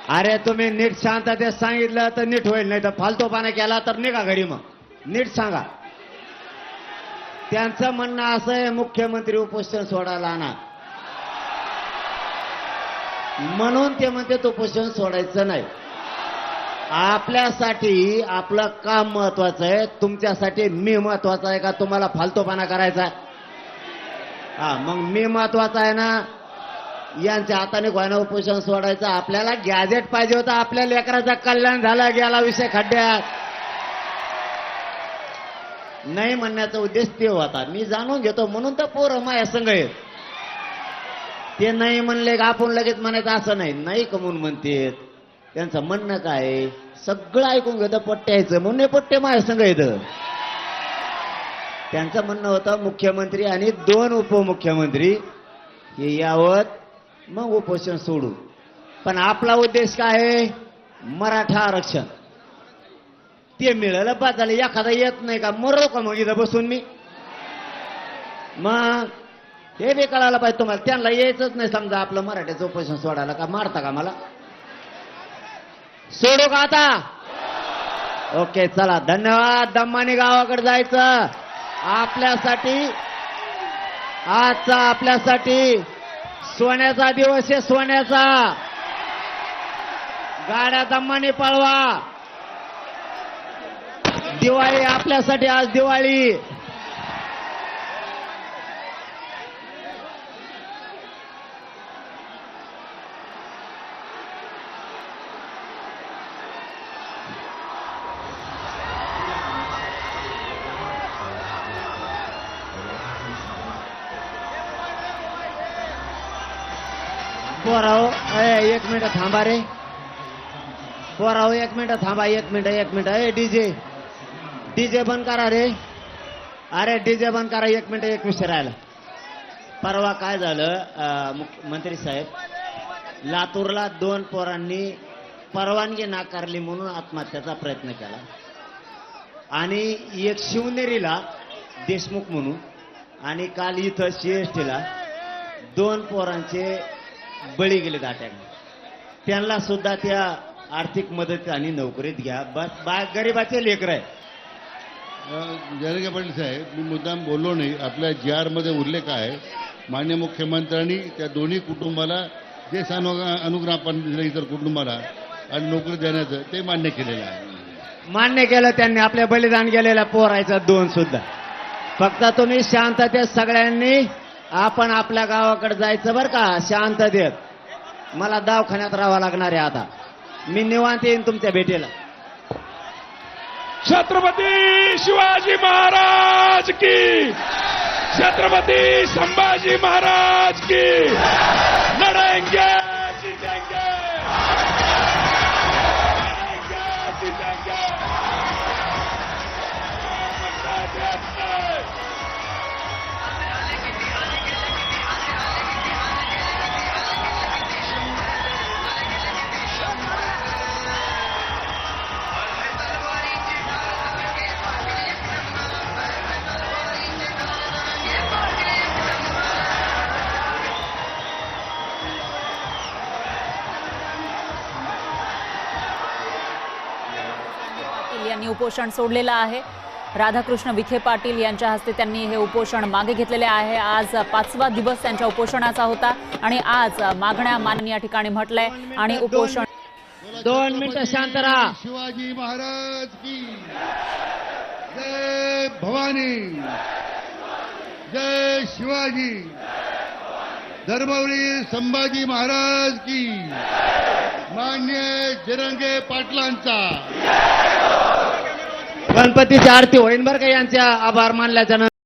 अरे तुम्ही नीट शांततेत सांगितलं तर नीट होईल, नाही तर फालतूपणा केला तर निघा घरी. मग नीट सांगा. त्यांचं म्हणणं असं आहे मुख्यमंत्री उपोषण सोडायला आणा, म्हणून ते म्हणते उपोषण सोडायचं नाही. आपल्यासाठी आपलं काम महत्वाचं आहे, तुमच्यासाठी मी महत्वाचा आहे का तुम्हाला फालतूपणा करायचा आहे? हा, मग मी महत्वाचा आहे ना. यांच्या हाताने गोयना उपोषण सोडायचं. आपल्याला गॅजेट पाहिजे होतं, आपल्या लेकराचं कल्याण झालं, गेला विषय खड्ड्यात. नाही म्हणण्याचा उद्देश ते होता. मी जाणून घेतो म्हणून तर पोरं माझ्या संग आहेत. ते नाही म्हणले का आपण लगेच म्हणायचं असं नाही. नाही कमून म्हणते, त्यांचं म्हणणं काय सगळं ऐकून घेतं, पट्ट्यायचं म्हणून हे पट्टे माझ्या संग येतं. त्यांचं म्हणणं होतं मुख्यमंत्री आणि 2 उपमुख्यमंत्री हे यावत, मग उपोषण सोडू. पण आपला उद्देश काय आहे? मराठा आरक्षण. ते मिळालं पाहिजे. एखादा येत नाही का मरो का मग इथं बसून मी? मग हे बी कळायला पाहिजे तुम्हाला. त्यांना यायचंच नाही समजा आपलं मराठ्याचं उपोषण सोडायला, का मारता का मला? सोडू का आता? ओके चला, धन्यवाद. दम्मानी गावाकडे जायचं. आपल्यासाठी आजचा आपल्यासाठी सोन्याचा दिवस आहे, सोन्याचा. गाड्या दम्मानी पळवा. दिवाळी आपल्यासाठी, आज दिवाळी. पोराव, एक मिनिट थांबा रे. पोराव, एक मिनिट थांबा. एक मिनिट. डीजे डीजे बंद करा रे. अरे डीजे बंद करा. एक मिनिट, एक विषय राहिला. परवा काय झालं, मंत्री साहेब, लातूरला 2 पोरांनी परवानगी नाकारली म्हणून आत्महत्याचा प्रयत्न केला. आणि एक शिवनेरीला देशमुख म्हणून, आणि काल इथं सीएसटीला 2 पोरांचे बळी गेले अटॅकने. त्यांना सुद्धा त्या आर्थिक मदत आणि नोकरीत घ्या. बस गरीबाचे लेकर आहे. जयंत पाटील साहेब, मी मुद्दाम बोललो नाही. आपल्या GR मध्ये उल्लेख आहे, माननीय मुख्यमंत्र्यांनी त्या दोन्ही कुटुंबाला जे अनुग्रह आपण दिलं इतर कुटुंबाला आणि नोकरी देण्याचं ते मान्य केलेलं आहे. मान्य केलं त्यांनी. आपल्या बलिदान गेलेल्या पोरायचं 2 सुद्धा. फक्त तुम्ही शांततेत सगळ्यांनी आपण आपल्या गावाकडे जायचं बरं का, शांततेत. मला दवाखान्यात राहावं लागणार आहे आता. मी निवांत येईन तुमच्या भेटीला. छत्रपती शिवाजी महाराज की, छत्रपती संभाजी महाराज की. लढेंगे जीतेंगे, लढेंगे जीतेंगे. यांनी उपोषण सोडलेलं आहे. राधाकृष्ण विखे पाटील यांच्या हस्ते त्यांनी हे उपोषण मागे घेतलेले आहे. आज 5वा दिवस त्यांच्या उपोषणाचा होता आणि आज मागण्या माननीय या ठिकाणी म्हटलंय. आणि उपोषण 2 मिनिटं शांत राहा. शिवाजी महाराज की जय. भवानी जय. शिवाजी. धर्मवीर संभाजी महाराज की. मान्य जरंगे पाटलांचा. गणपतीची आरती होईन बरं का यांच्या आभार मानल्याच्या नंतर.